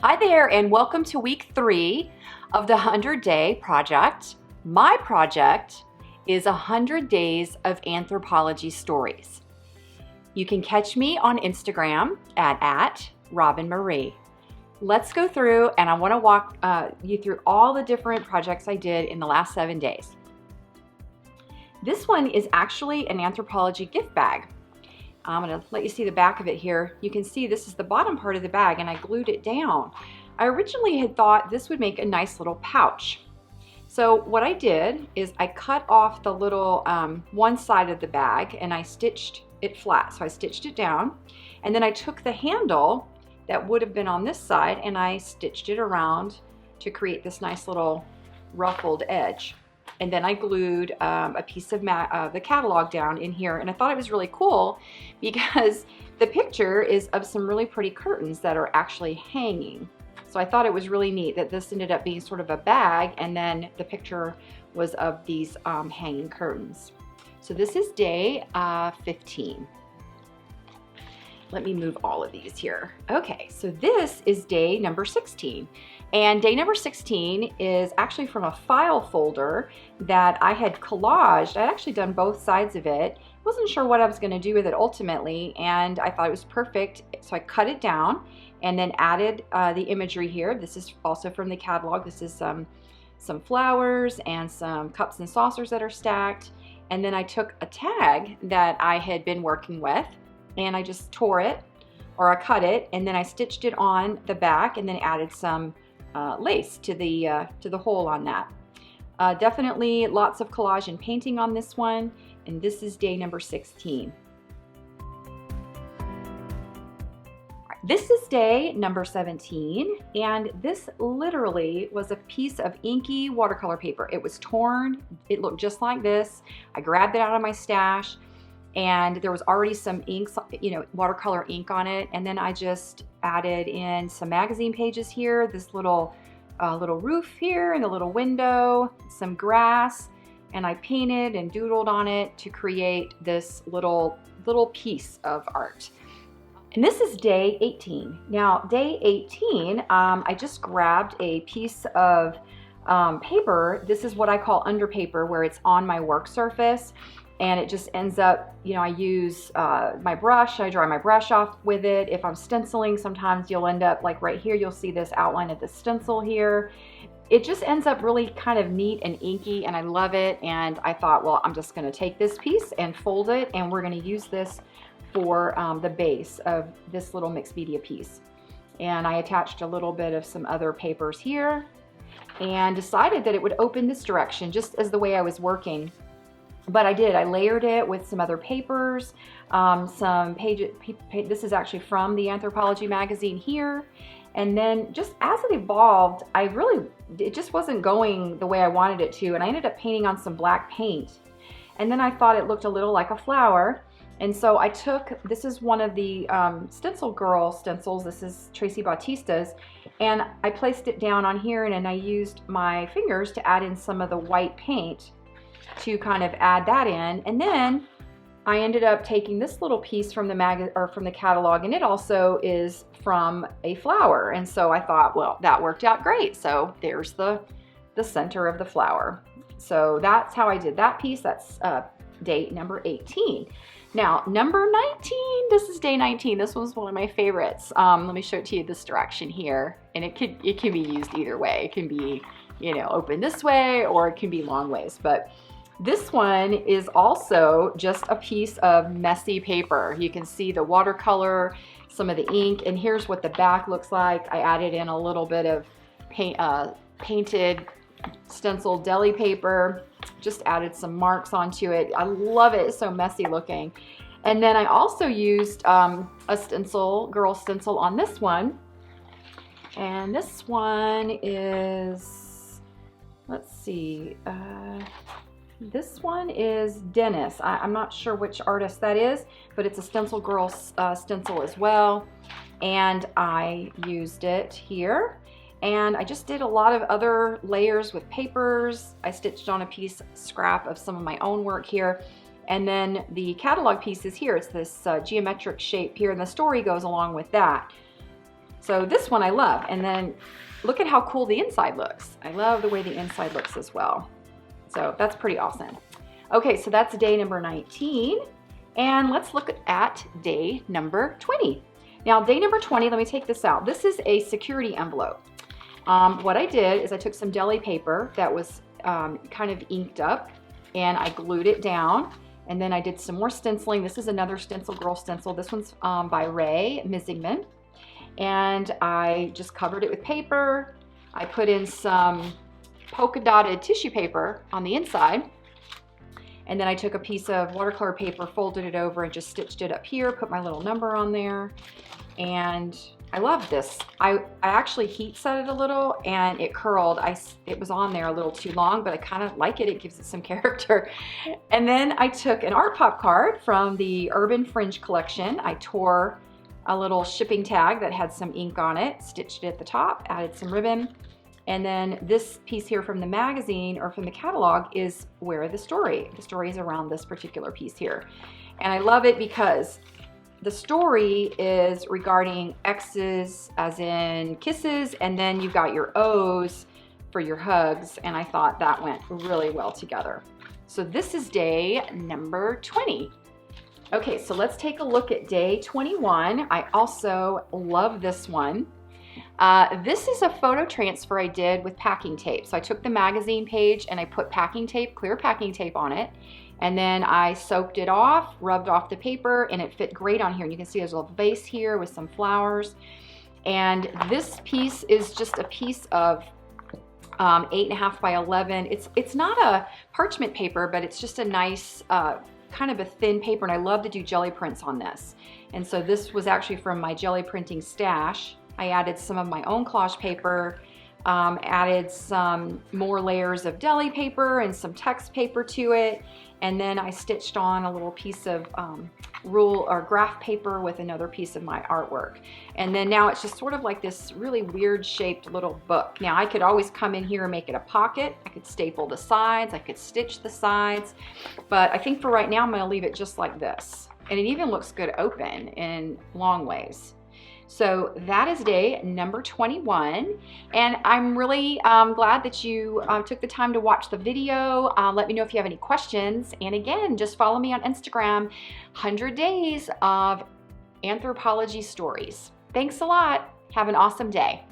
Hi there, and welcome to week 3 of the 100-day project. My project is 100 days of anthropology stories. You can catch me on Instagram at Roben-Marie. Let's go through, and I want to walk you through all the different projects I did in the last 7 days. This one is actually an anthropology gift bag. I'm going to let you see the back of it here. You can see this is the bottom part of the bag, and I glued it down. I originally had thought this would make a nice little pouch. So what I did is I cut off the little one side of the bag and I stitched it flat. So I stitched it down, and then I took the handle that would have been on this side and I stitched it around to create this nice little ruffled edge. And then I glued a piece of the catalog down in here, and I thought it was really cool because the picture is of some really pretty curtains that are actually hanging. So I thought it was really neat that this ended up being sort of a bag, and then the picture was of these hanging curtains. So this is day 15. Let me move all of these here. Okay, so this is day number 16. And day number 16 is actually from a file folder that I had collaged. I'd actually done both sides of it. Wasn't sure what I was gonna do with it ultimately, and I thought it was perfect. So I cut it down and then added the imagery here. This is also from the catalog. This is some flowers and some cups and saucers that are stacked. And then I took a tag that I had been working with, and I just tore it, or I cut it, and then I stitched it on the back and then added some lace to the hole on that. Definitely lots of collage and painting on this one, and this is day number 16. This is day number 17, and this literally was a piece of inky watercolor paper. It was torn, it looked just like this. I grabbed it out of my stash, and there was already some ink, watercolor ink on it, and then I just added in some magazine pages here, this little roof here, and a little window, some grass, and I painted and doodled on it to create this little piece of art. And this is day 18. Now, day 18, I just grabbed a piece of paper. This is what I call under paper, where it's on my work surface. And it just ends up, I use my brush, I dry my brush off with it. If I'm stenciling, sometimes you'll end up, like right here, you'll see this outline of the stencil here. It just ends up really kind of neat and inky, and I love it. And I thought, well, I'm just gonna take this piece and fold it, and we're gonna use this for the base of this little mixed media piece. And I attached a little bit of some other papers here and decided that it would open this direction just as the way I was working. But I did, I layered it with some other papers, some pages, this is actually from the Anthropology magazine here. And then just as it evolved, it just wasn't going the way I wanted it to, and I ended up painting on some black paint. And then I thought it looked a little like a flower. And so I took, this is one of the Stencil Girl stencils, this is Tracy Bautista's, and I placed it down on here, and then I used my fingers to add in some of the white paint to kind of add that in. And then I ended up taking this little piece from the catalog, and it also is from a flower. And so I thought, well, that worked out great. So there's the center of the flower. So that's how I did that piece. That's day number 18. Now, number 19, this is day 19. This was one of my favorites. Let me show it to you this direction here. And it can be used either way. It can be, open this way, or it can be long ways. But this one is also just a piece of messy paper. You can see the watercolor, some of the ink, and here's what the back looks like. I added in a little bit of painted stencil deli paper, just added some marks onto it. I love it, it's so messy looking. And then I also used a girl stencil on this one. And this one is, let's see, this one is Dennis. I'm not sure which artist that is, but it's a Stencil Girl stencil as well. And I used it here. And I just did a lot of other layers with papers. I stitched on a scrap of some of my own work here. And then the catalog piece is here. It's this geometric shape here, and the story goes along with that. So this one I love. And then look at how cool the inside looks. I love the way the inside looks as well. So that's pretty awesome. Okay, so that's day number 19. And let's look at day number 20. Now, day number 20, let me take this out. This is a security envelope. What I did is I took some deli paper that was kind of inked up, and I glued it down. And then I did some more stenciling. This is another Stencil Girl stencil. This one's by Ray Misigman. And I just covered it with paper. I put in some polka dotted tissue paper on the inside. And then I took a piece of watercolor paper, folded it over, and just stitched it up here, put my little number on there. And I love this. I actually heat set it a little and it curled. It was on there a little too long, but I kind of like it. It gives it some character. And then I took an art pop card from the Urban Fringe collection. I tore a little shipping tag that had some ink on it, stitched it at the top, added some ribbon. And then this piece here from the magazine or from the catalog is where the story is around this particular piece here. And I love it because the story is regarding X's as in kisses, and then you've got your O's for your hugs. And I thought that went really well together. So this is day number 20. Okay, so let's take a look at day 21. I also love this one. This is a photo transfer I did with packing tape. So I took the magazine page and I put packing tape, clear packing tape on it. And then I soaked it off, rubbed off the paper, and it fit great on here. And you can see there's a little vase here with some flowers. And this piece is just a piece of 8.5 by 11. It's not a parchment paper, but it's just a nice, kind of a thin paper. And I love to do jelly prints on this. And so this was actually from my jelly printing stash. I added some of my own collage paper, added some more layers of deli paper and some text paper to it. And then I stitched on a little piece of rule or graph paper with another piece of my artwork. And then now it's just sort of like this really weird shaped little book. Now I could always come in here and make it a pocket. I could staple the sides, I could stitch the sides, but I think for right now I'm gonna leave it just like this. And it even looks good open in long ways. So that is day number 21, and I'm really glad that you took the time to watch the video. Let me know if you have any questions, and again, just follow me on Instagram, 100 Days of Anthropology Stories. Thanks a lot. Have an awesome day.